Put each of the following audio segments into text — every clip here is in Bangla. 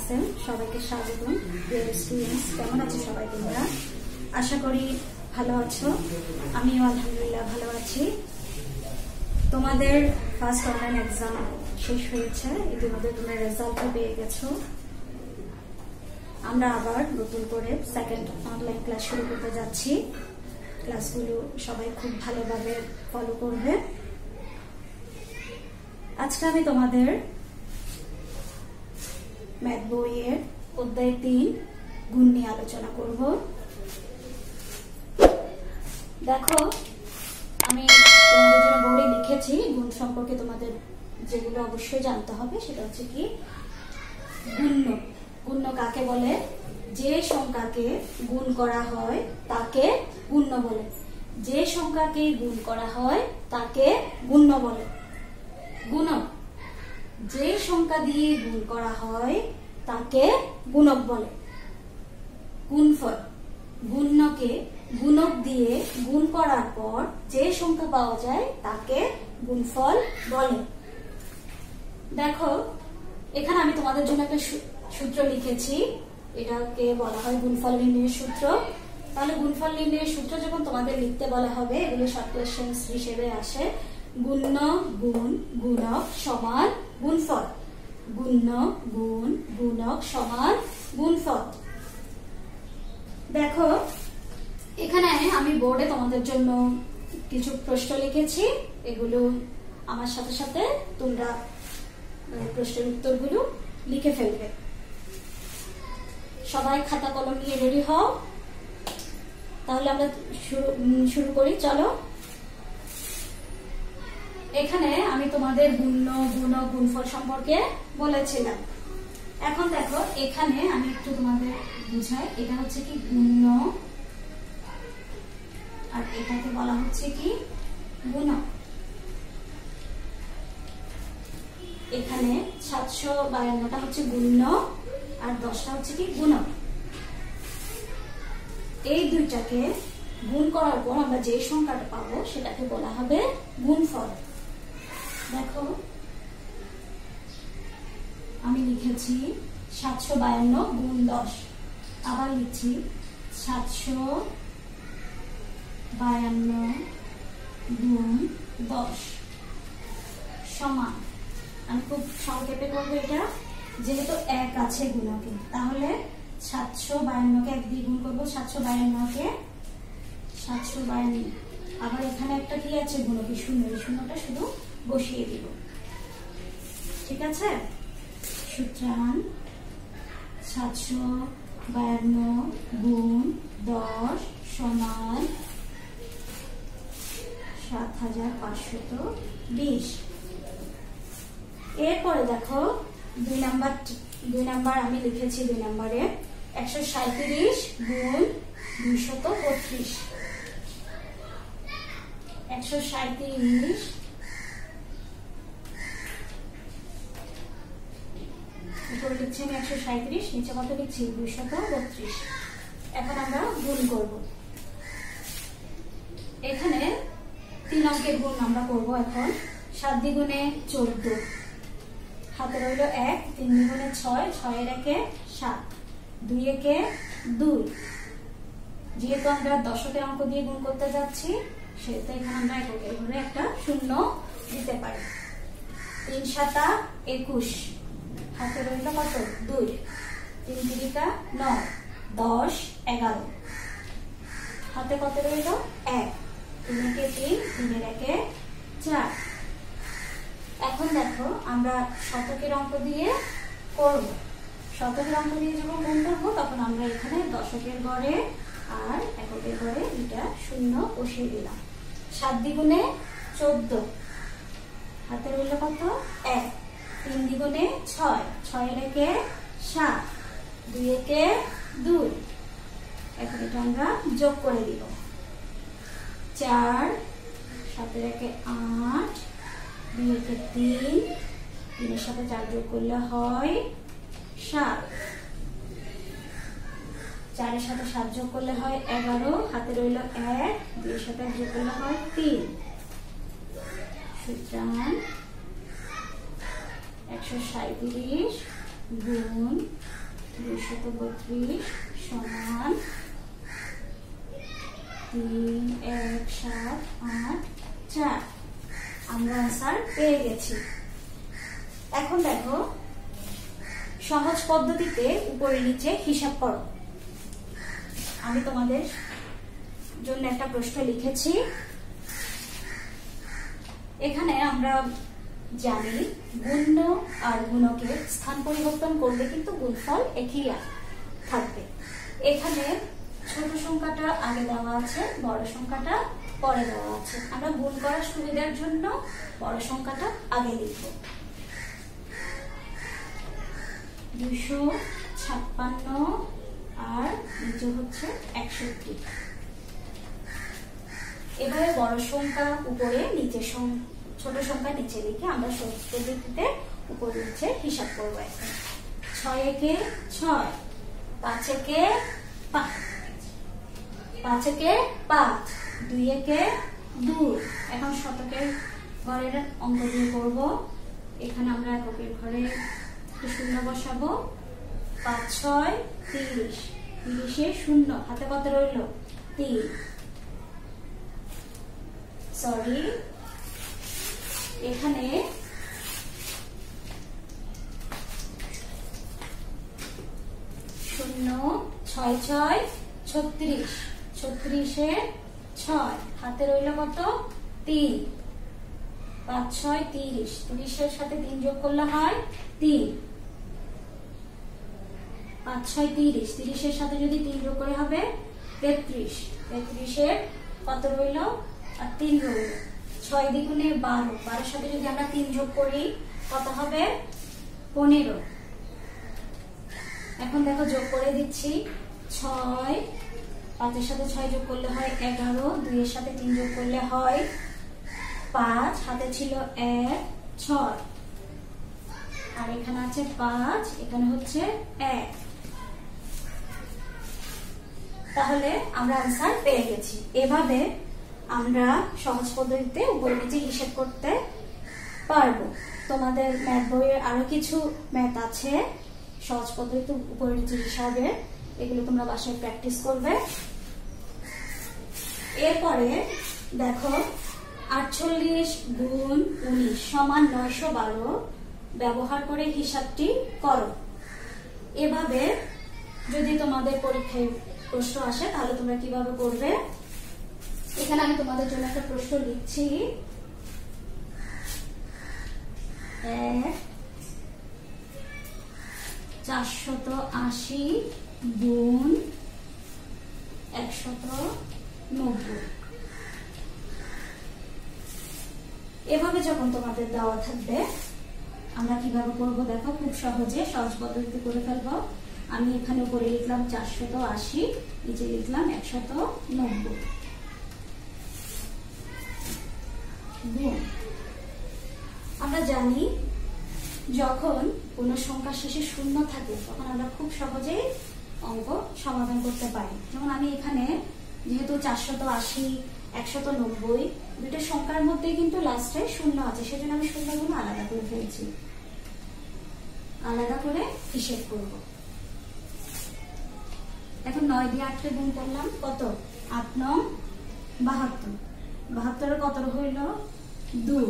ক্লাসে সবাইকে স্বাগতম। ডিয়ার স্টুডেন্টস, কেমন আছো সবাই? তোমরা আশা করি ভালো আছো। আমিও আলহামদুলিল্লাহ ভালো আছি। তোমাদের ফার্স্ট অনলাইন এক্সাম শেষ হয়েছে, ইতিমধ্যে তোমরা রেজাল্টও পেয়ে গেছো। আমরা আবার নতুন করে সেকেন্ড অনলাইন ক্লাস শুরু করতে যাচ্ছি। ক্লাসগুলো সবাই খুব ভালোভাবে ফলো করবে। আজকে আমি তোমাদের ম্যাথ বইয়ের অধ্যায় 3 গুণ নিয়ে আলোচনা করব। দেখো, আমি তোমাদের জন্য বোর্ডে লিখেছি গুণ সম্পর্কে তোমাদের যেগুলো অবশ্যই জানতে হবে সেটা হচ্ছে কি গুণ্য। গুণ্য কাকে বলে? যে সংখ্যাকে গুণ করা হয় তাকে গুণ্য বলে। যে সংখ্যাকে গুণ করা হয় তাকে গুণ্য বলে। গুণক, যে সংখ্যা দিয়ে গুণ করা হয় তাকে গুণক বলে। গুণফল, গুণ্যকে গুণক দিয়ে গুণ করার পর যে সংখ্যা পাওয়া যায় তাকে গুণফল বলে। দেখো, এখানে আমি তোমাদের জন্য একটা সূত্র লিখেছি, এটাকে বলা হয় গুণফল নির্ণয়ের সূত্র। তাহলে গুণফল নির্ণয়ের সূত্র যখন তোমাদের লিখতে বলা হবে, এগুলো শর্ট কোয়েশ্চেন্স হিসেবে আসে। গুণ্য গুণ গুণক সমান গুণফল। গুণ্য গুণ গুণক সমান গুণফল। দেখো, এখানে আমি বোর্ডে তোমাদের জন্য কিছু প্রশ্ন লিখেছি, এগুলো আমার সাথে সাথে তোমরা প্রশ্নের উত্তরগুলো লিখে ফেলবে। সবাই খাতা কলম নিয়ে রেডি হও। তাহলে আমরা শুরু করি, চলো। এখানে আমি তোমাদের গুণ্য গুণক গুণফল সম্পর্কে বলেছিলাম। এখন দেখো, এখানে আমি একটু তোমাদের বুঝাই। এটা হচ্ছে কি গুণ্য, আর এটাকে বলা হচ্ছে কি গুণক। এখানে 752টা হচ্ছে গুণ্য আর 10টা হচ্ছে কি গুণক। এই দুইটাকে গুণ করার পর আমরা যে সংখ্যাটা পাবো সেটাকে বলা হবে গুণফল। দেখো, আমি লিখেছি 752 গুণ 10। আবার লিখছি 752 গুণ 10 সমান, আমি খুব সংক্ষেপে করবো এটা, যেহেতু 1 আছে গুণকে, তাহলে 752কে 1 দিয়ে গুণ করবো। 752কে 752, আবার এখানে একটা কি আছে গুণকে শূন্য, এই শূন্যটা শুধু বসিয়ে দিব। ঠিক আছে? সুতরাং 752 গুণ 10 সমান 7520। এরপরে দেখো, 2 নাম্বার আমি লিখেছি। 2 নাম্বারে 137 গুণ 232। 137 উপরে লিখছি আমি 137, নিচে কত লিখছি 232। এখন আমরা গুণ করব। এখানে 3 অঙ্কের গুণ আমরা করব এখন। 7 দ্বিগুণে 14, হাতে রইল 1, 3 দ্বিগুণে 6, 6 এর একে 7, 2 একে 2। যেহেতু আমরা দশকের অঙ্ক দিয়ে গুণ করতে যাচ্ছি, সেহেতু এখানে আমরা এককের ঘরে একটা শূন্য দিতে পারি। 3 7 21, হাতে রইল কত 2, 3 3 9, 10 11, হাতে কত রইল 1, 3 একে 3, 3 এর একে 4। এখন দেখো, আমরা শতকের অঙ্ক দিয়ে করব। শতকের অঙ্ক দিয়ে যখন গুণ করবো তখন আমরা এখানে দশকের ঘরে আর এককের ঘরে দুটা শূন্য বসিয়ে দিলাম। 7 দ্বিগুণে 14, হাতে রইল কত 1, 3 দ্বিগুণে 6, 6 এর একে 7, 2 একে 2। এখন এটা আমরা যোগ করে দিব। 4, 7 এর একে 8, 2 একে 3, 3 এর সাথে 4 যোগ করলে হয় 7, 4 এর সাথে 7 যোগ করলে হয় 11, হাতে রইল 1, 2 এর সাথে যোগ করলে হয় 3। সুতরাং 137 গুণ 232 সমান 3, 1, 7, 8, 4। আমরা আনসার পেয়ে গেছি। এখন দেখো সহজ পদ্ধতিতে উপরে নিচে হিসাব করো। আমি তোমাদের জন্য একটা প্রশ্ন লিখেছি। এখানে আমরা জানি গুণ্য আর গুণকের স্থান পরিবর্তন করলে কিন্তু গুণফল একই থাকবে। এখানে ছোট সংখ্যাটা আগে দেওয়া আছে, বড় সংখ্যাটা পরে দেওয়া আছে। আমরা গুণ করার সুবিধার জন্য বড় সংখ্যাটা আগে লিখব। 256 আর নিচে হচ্ছে 61। এবারে বড় সংখ্যা উপরে, নিচে ছোট সংখ্যা নিচে লিখে আমরা সহজ পদ্ধতিতে উপরে নিচে হিসাব করবো। এখন 6 একে 6, 5 একে 5, 5 একে 5, 2 একে 2। এখন শতকের ঘরের অঙ্ক দিয়ে করব। এখানে আমরা এককের ঘরে শূন্য বসাবো। 5, 6, 30, 30 এ 0, হাতে কত রইল? 3। সরি, এখানে 0, 6, 6, 36, 36 এ 6, হাতে রইল কত? 3। 5, 6, 30, 30 এর সাথে 3 যোগ করলে হয় 3। 5, 6, 30, 30 এর সাথে যদি 3 যোগ করে হবে 33, 33 এর কত রইল? আর 3 রইল। 6 দ্বিগুণে 12, 12 সাথে যদি আমরা 3 যোগ করি কত হবে? 15। এখন দেখো যোগ করে দিচ্ছি। 6, 5 এর সাথে 6 যোগ করলে হয় 11, 2 এর সাথে 3 যোগ করলে হয় 5, হাতে ছিল 1, 6, আর এখানে আছে 5, এখানে হচ্ছে 1। তাহলে আমরা আনসার পেয়ে গেছি। এভাবে আমরা সহজ পদ্ধতিতে উপরে নিচে হিসাব করতে পারবো। তোমাদের ম্যাথ বইয়ের আরো কিছু ম্যাথ আছে সহজ পদ্ধতিতে উপরে নিচে হিসাবে, এগুলো তোমরা বাসায় প্র্যাকটিস করবে। এরপরে দেখো 48 গুণ 19 সমান 912 ব্যবহার করে হিসাবটি করো। এভাবে যদি তোমাদের পরীক্ষায় প্রশ্ন আসে তাহলে তোমরা কিভাবে করবে? এখানে আমি তোমাদের জন্য একটা প্রশ্ন লিখছি। 480 গুণ 190। এভাবে যখন তোমাদের দেওয়া থাকবে আমরা কিভাবে করব দেখো, খুব সহজে সহজ পদ্ধতিতে করে ফেলবো। আমি এখানে উপরে লিখলাম 480, নিচে লিখলাম 190 গুণ। আমরা জানি যখন কোন সংখ্যা শেষে শূন্য থাকে তখন আমরা খুব সহজেই অঙ্ক সমাধান করতে পারি। যেমন আমি এখানে যেহেতু 480, 190 দুটো সংখ্যার মধ্যে কিন্তু লাস্টে শূন্য আছে, সেজন্য আমি শূন্যগুলো আলাদা করে ফেলছি, আলাদা করে হিসেব করব। এখন 9 দিয়ে 8 গুণ করলাম, কত? 8 9 72, 72 কত হইল? 2।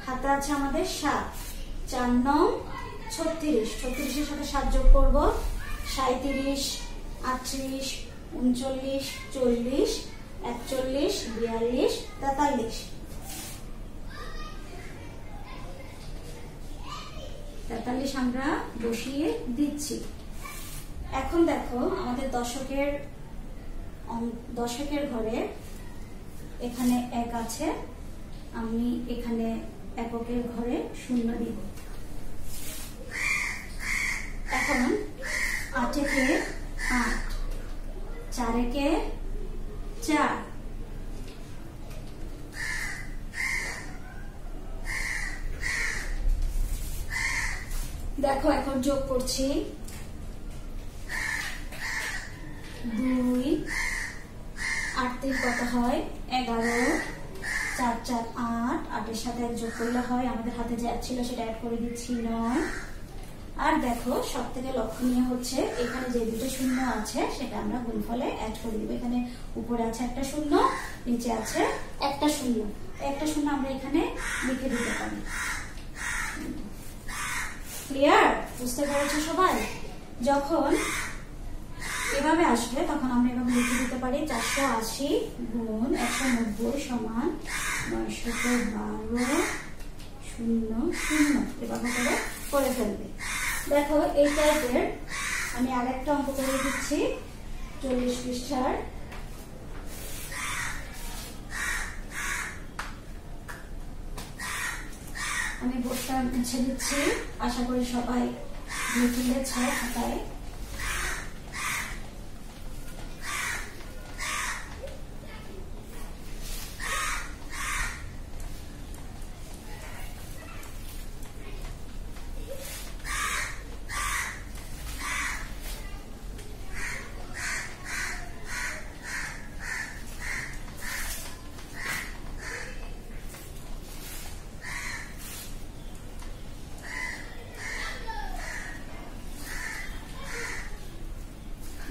হাতে আছে আমাদের 7, 4 9 36, 36 এর সাথে 7 যোগ করব, 37, 38, 39, 40, 41, 42, 43। 43 আমরা বসিয়ে দিচ্ছি। এখন দেখো আমাদের দশকের ঘরে এখানে 1 আছে, আমি এখানে এককের ঘরে 0 দিব। এখন 8 একে 8, 4 একে 4, দেখো এখন যোগ করছি। 2, 8 কত হয়? 11, 4 4 8, 8 এর সাথে 1 যোগ করলে হয়, আমাদের হাতে যে ছিল সেটা অ্যাড করে দিচ্ছি 9। আর দেখো সব থেকে লক্ষণীয় হচ্ছে এখানে যে দুটো শূন্য আছে সেটা আমরা গুণফলে অ্যাড করে দিব। এখানে উপরে আছে একটা শূন্য, নিচে আছে একটা শূন্য, একটা শূন্য আমরা এখানে লিখে দিতে পারি। ক্লিয়ার? বুঝতে পেরেছো সবাই? যখন এভাবে আসবে তখন আমরা এভাবে লিখে দিতে পারি 480 গুণ 190 সমান 912 0 0। এভাবে করে ফেলবে। দেখো এই টাইপের আমি আরেকটা অঙ্ক করে দিচ্ছি 40 পৃষ্ঠার। আমি বোর্ডটা মুছে দিচ্ছি, আশা করি সবাই লিখে নিয়েছে খাতায়।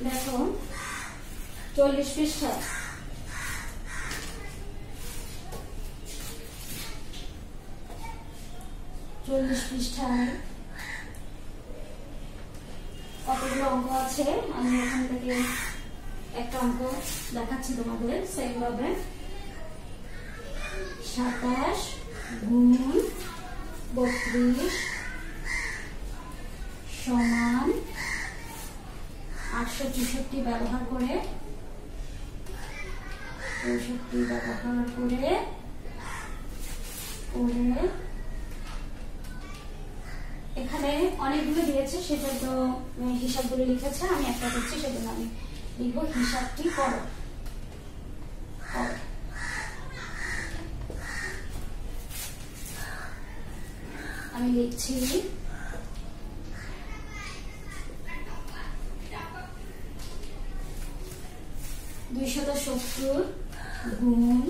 দেখো 40 পৃষ্ঠা, পৃষ্ঠায় কতগুলো অঙ্ক আছে। আমি এখান থেকে একটা অঙ্ক দেখাচ্ছি তোমাদের সেম ভাবে। 27 গুণ 32 সমান 864 ব্যবহার করে এখানে অনেকগুলো দিয়েছে, সেটা তো হিসাবগুলো লিখেছে, আমি একটা করছি সেজন্য আমি লিখবো হিসাবটি করো। আমি লিখছি 270 গুণ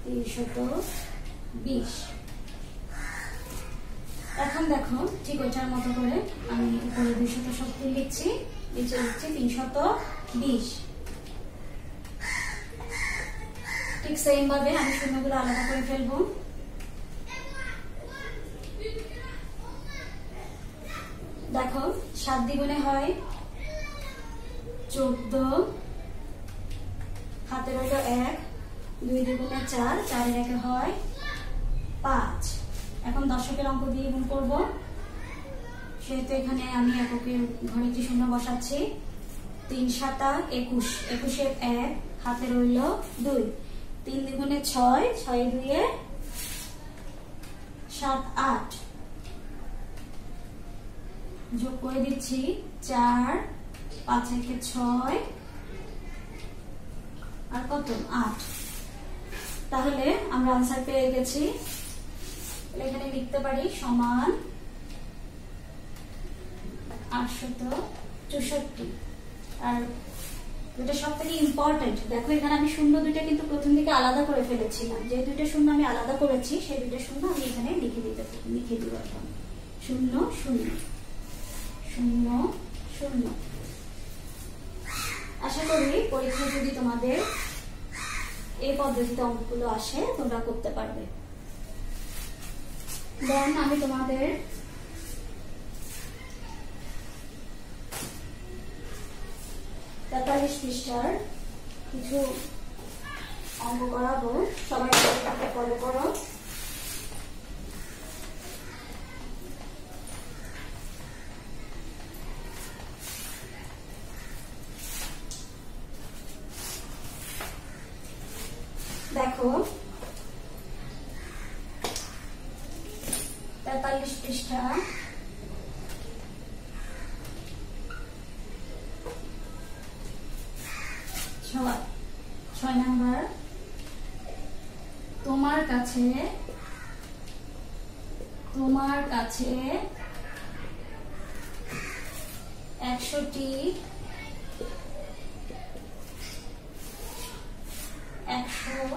320। এখন দেখো ঠিক ওইটার মতো করে আমি উপরে 270 লিখছি, নিচে লিখছি 320। ঠিক সেম ভাবে আমি শূন্যগুলো আলাদা করে ফেলবো। দেখো 7 দ্বিগুণে হয় 14, হাতে রইল 1, 2 দ্বিগুণে 4, 4 এর একে হয় 5। এখন দশকের অঙ্ক দিয়ে গুণ করব, সেহেতু এখানে আমি এককের ঘরে একটি শূন্য বসাচ্ছি। 3 7 21, 21 এর 1, হাতে রইল 2, 3 দ্বিগুণে 6, 6 2 7 8, যোগ করে দিচ্ছি 4, 5 একে 6 আর কত 8। তাহলে আমরা আনসার পেয়ে গেছি। এখানে লিখতে পারি সমান 864। আর এটা সব থেকে ইম্পর্টেন্ট, দেখো এখানে আমি শূন্য দুইটা কিন্তু প্রথম দিকে আলাদা করে ফেলেছিলাম। যে দুইটা শূন্য আমি আলাদা করেছি সেই দুইটা শূন্য আমি এখানে লিখে দিব। এখন 0 0 0 0। আশা করি পরীক্ষায় যদি তোমাদের এই পদ্ধতিতে অঙ্কগুলো আসে তোমরা করতে পারবে। দেন আমি তোমাদের তেতাল্লিশ পৃষ্ঠার কিছু অঙ্ক করাবো, সবাই ফলো করো। দেখো 43 পৃষ্ঠা, 6 নাম্বার। তোমার কাছে 100টি 100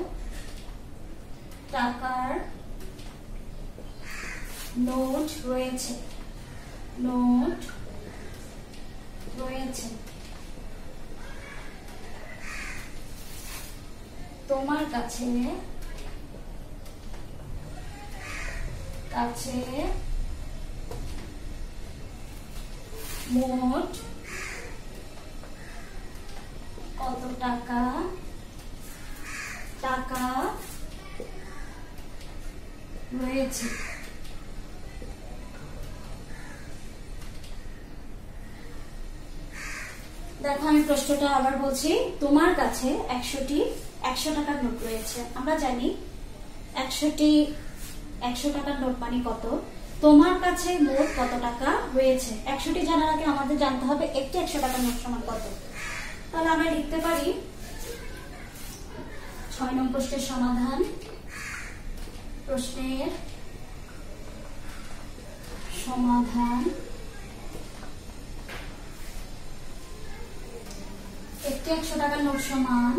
টাকার নোট রয়েছে, নোট রয়েছে। তোমার কাছে মোট কত টাকা রয়েছে? দেখো আমি প্রশ্নটা আবার বলছি। তোমার কাছে 100 টাকার নোট রয়েছে। আমরা জানি 100 টাকার নোট মানে কত। তোমার কাছে মোট কত টাকা রয়েছে? 100টি জানার আগে আমাদের জানতে হবে একটি 100 টাকার নোট সমান কত। তাহলে আমরা লিখতে পারি 6 নং প্রশ্নের সমাধান। প্রশ্নের সমাধান, একটি 100 টাকার নোট সমান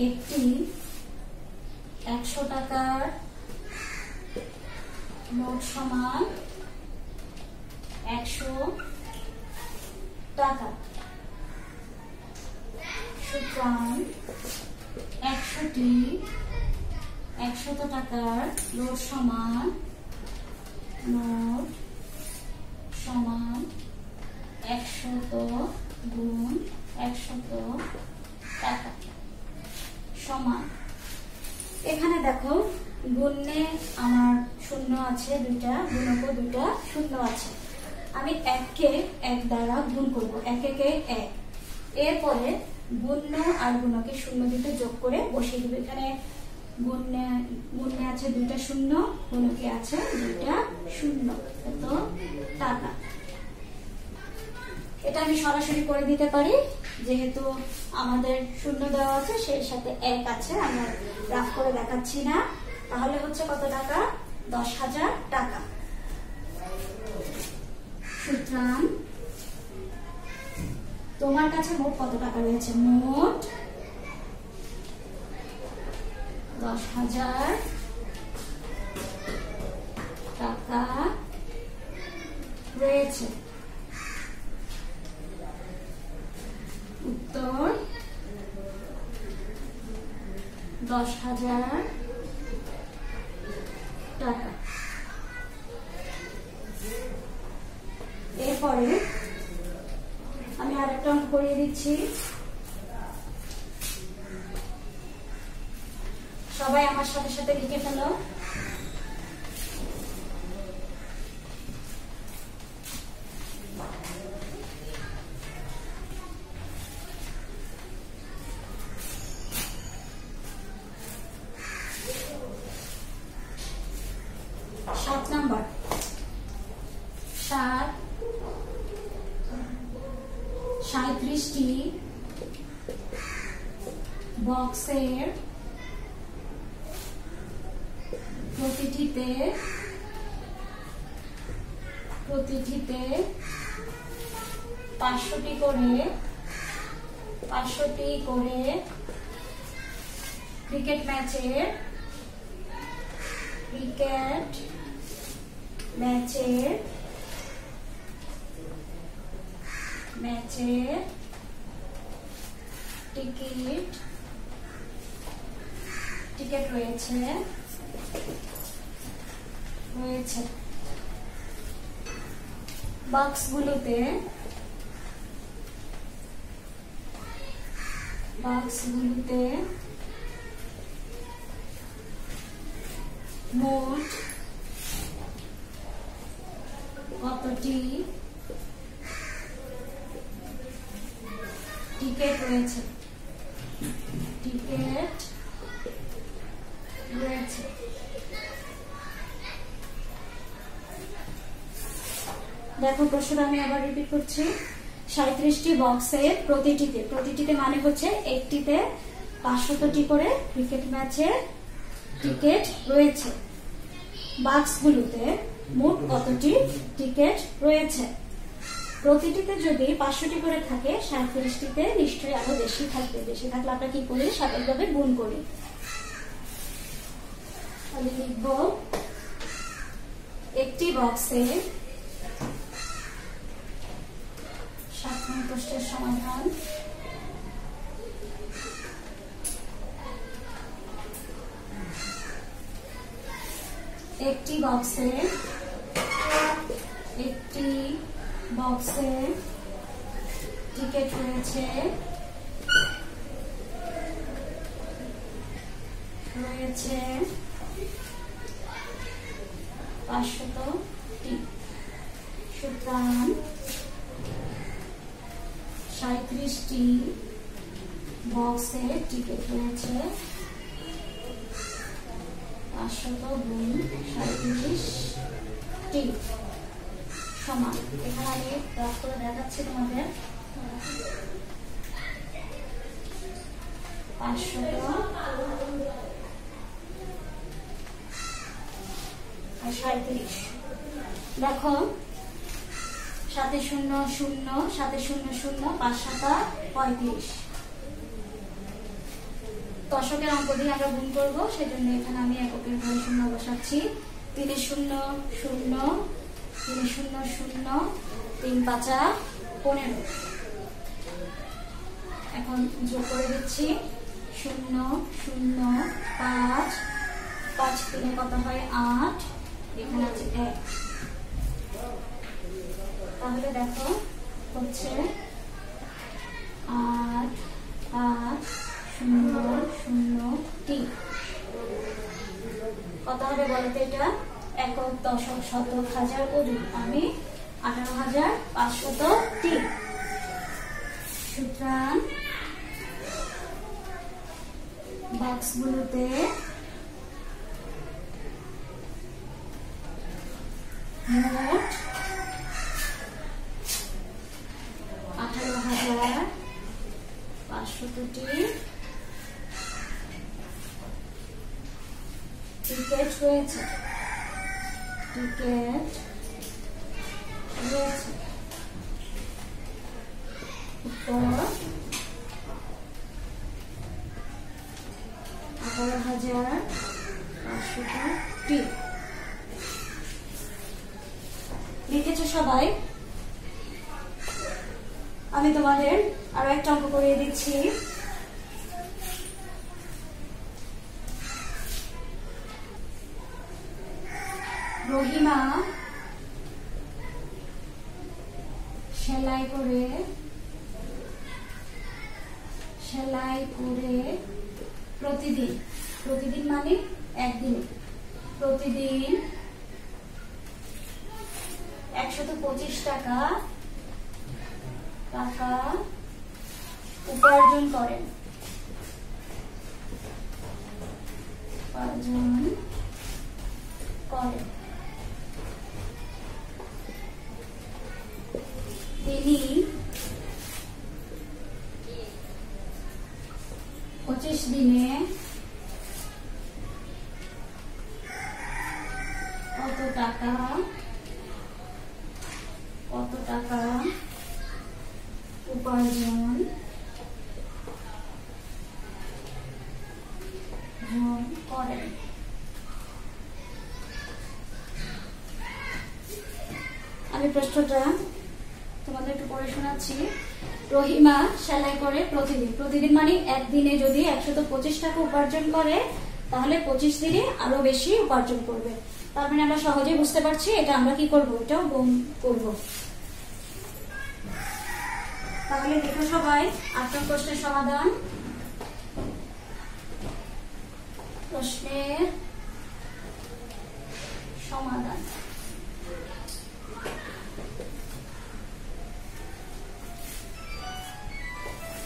একটি 100 টাকার নোট সমান 100 টাকা। সুতরাং 100টি 100 টাকার নোট সমান 100 গুণ 100 টাকা সমান। এখানে দেখো গুণে আমার শূন্য আছে দুইটা, গুণকও দুইটা শূন্য আছে। আমি 1কে 1 দ্বারা গুণ করব, 1 একে 1। এরপরে গুণ্য আর গুণকে শূন্য দিতে যোগ করে বসিয়ে দেব। এখানে গুণে আছে দুইটা শূন্য, গুণকে আছে দুইটা শূন্য, এত টাকা। এটা আমি সরাসরি করে দিতে পারি, যেহেতু আমাদের শূন্য দেওয়া আছে সেই সাথে 1 আছে, আমি রাফ করে দেখাচ্ছি না। তাহলে হচ্ছে কত টাকা? 10,000 টাকা। সুতরাং তোমার কাছে মোট কত টাকা রয়েছে? মোট 10,000 টাকা রয়েছে। উত্তর 10,000 টাকা। এরপরে আমি আরেকটা অঙ্ক করিয়ে দিচ্ছি। সবাই আমার সাথে সাথে লিখে ফেলো। নাম্বার 37টি বক্সের প্রতিটিতে 500টি করে ক্রিকেট ম্যাচের টিকিট রয়েছে। বাক্সগুলোতে মোট কতটি টিকিট রয়েছে? দেখো প্রশ্নটা আমি আবার রিপিট করছি। 37টি বক্সের প্রতিটিতে মানে হচ্ছে একটিতে 500টি করে ক্রিকেট ম্যাচের টিকিট রয়েছে। বাক্সগুলোতে মোট কতটি টিকিট রয়েছে? প্রতিটিতে যদি 500টি করে থাকে, 37টিতে নিশ্চয়ই আরো বেশি থাকবে। বেশি থাকলে আমরা কি করি? স্বাভাবিকভাবে গুণ করি। তাহলে লিখব একটি বক্সে 7 নং প্রশ্নের সমাধান। একটি বক্সে টিকেট রয়েছে 500টি। সুতরাং 37টি বক্সে টিকেট রয়েছে 500 গুণ 37টি সমান। এখানে আমি গ্রাফ করে দেখাচ্ছি তোমাদের। 500 আর 37। দেখো 7 0 0 7 0 0 5 7 35। দশকের অঙ্ক দিয়ে আমরা গুণ করবো, সেজন্য এখানে আমি এককের ঘরে শূন্য বসাচ্ছি। 3 0 0 3 0 0 3 5 15। এখন যোগ করে দিচ্ছি 0 0 5 5 3 কত হয় 8, এখানে আছে 1। তাহলে দেখো হচ্ছে 8 8 0 0 3 কত হবে বলতে? এটা একক, দশক, শতক, হাজার, অযুত। আমি 18,500টি। সুতরাং বক্সগুলোতে মোট 18,500টি টিকেট রয়েছে। উপর 18,500টি লিখেছো সবাই। আমি তোমাদের আরো একটা অঙ্ক করিয়ে দিচ্ছি। রহিমা সেলাই করে প্রতিদিন মানে একদিন, প্রতিদিন 125 টাকা উপার্জন করেন। তিনি 25 দিনে কত টাকা উপার্জন করেন। আমি প্রশ্নটা তোমাদের একটু পড়ে শোনাচ্ছি। রহিমা সেলাই করে প্রতিদিন মানে একদিনে যদি 125 টাকা উপার্জন করে, তাহলে 25 দিনে আরো বেশি উপার্জন করবে। তার মানে আমরা সহজেই বুঝতে পারছি এটা আমরা কি করব, এটাও গুণ করব। তাহলে দেখো সবাই 8 নং প্রশ্নের সমাধান। প্রশ্নের সমাধান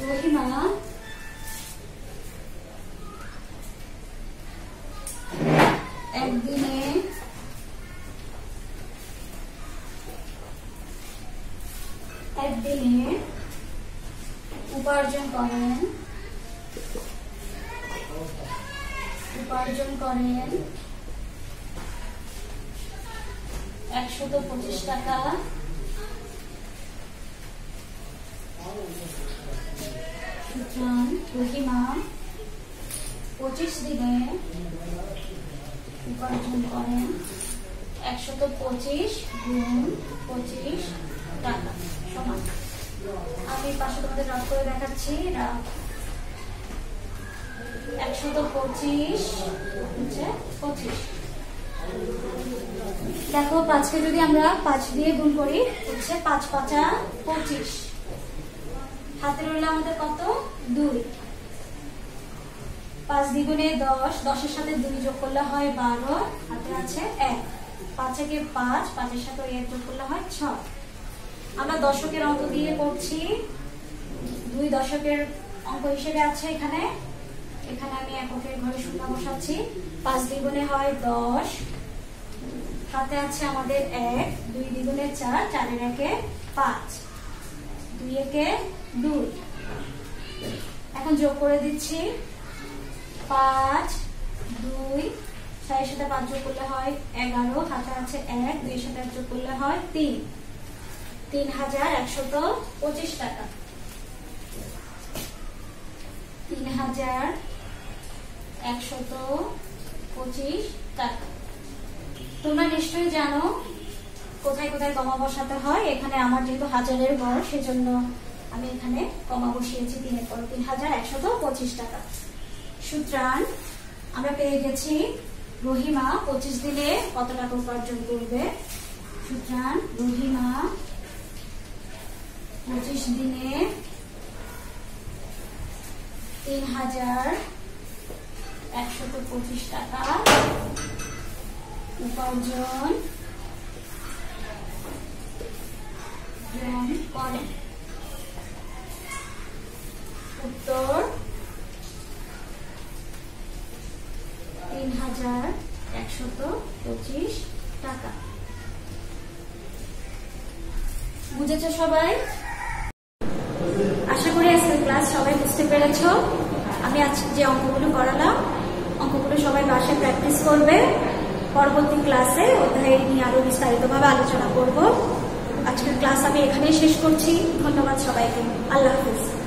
রহিমা একদিনে উপার্জন করেন 125 টাকা। সুতরাং রহিমা 25 দিনে উপার্জন করেন 125 গুণ 25 টাকা সমান। আমি পাশে তোমাদের রাগ করে দেখাচ্ছি। 125 হচ্ছে 25। দেখো 5কে যদি আমরা 5 দিয়ে গুণ করি হচ্ছে 5 5 25। হাতে রইল আমাদের কত 2। 5 দ্বিগুণে 10, 10 এর সাথে 2 যোগ করলে হয় 12, হাতে আছে 1। 5 একে 5, 5 এর সাথে 1 যোগ করলে হয় 6। আমরা দশকের অঙ্ক দিয়ে করছি, 2 দশকের অঙ্ক হিসেবে আছে এখানে। এখানে আমি এককের ঘরে সংখ্যা বসাচ্ছি। 5 দ্বিগুণে হয় 10, হাতে আছে আমাদের 1, 2 দ্বিগুণে 4, 4 এর একে 5, 2 একে 2। এখন যোগ করে দিচ্ছি 5, 2, 6 এর সাথে 5 যোগ করলে হয় 11, হাতে আছে 1, 2 এর সাথে 1 যোগ করলে হয় 3, 3125 টাকা। 3125 টাকা। তোমরা নিশ্চয়ই জানো কোথায় কোথায় কমা বসাতে হয়। এখানে আমার যেহেতু হাজারের ঘর সেজন্য আমি এখানে কমা বসিয়েছি 3 এর পর। 3125 টাকা। সুতরাং আমরা পেয়ে গেছি রহিমা 25 দিনে কত টাকা উপার্জন করবে। সুতরাং রহিমা 25 দিনে 3125 টাকা উপার্জন করেন। উত্তর 3125 টাকা। বুঝেছো সবাই? আশা করি আজকের ক্লাস সবাই বুঝতে পেরেছ। আমি আজকে যে অঙ্কগুলো করালাম, অঙ্কগুলো সবাই বাসায় প্র্যাকটিস করবে। পরবর্তী ক্লাসে অধ্যায় নিয়ে আরো বিস্তারিতভাবে আলোচনা করব। আজকের ক্লাস আমি এখানেই শেষ করছি। ধন্যবাদ সবাইকে। আল্লাহ হাফেজ।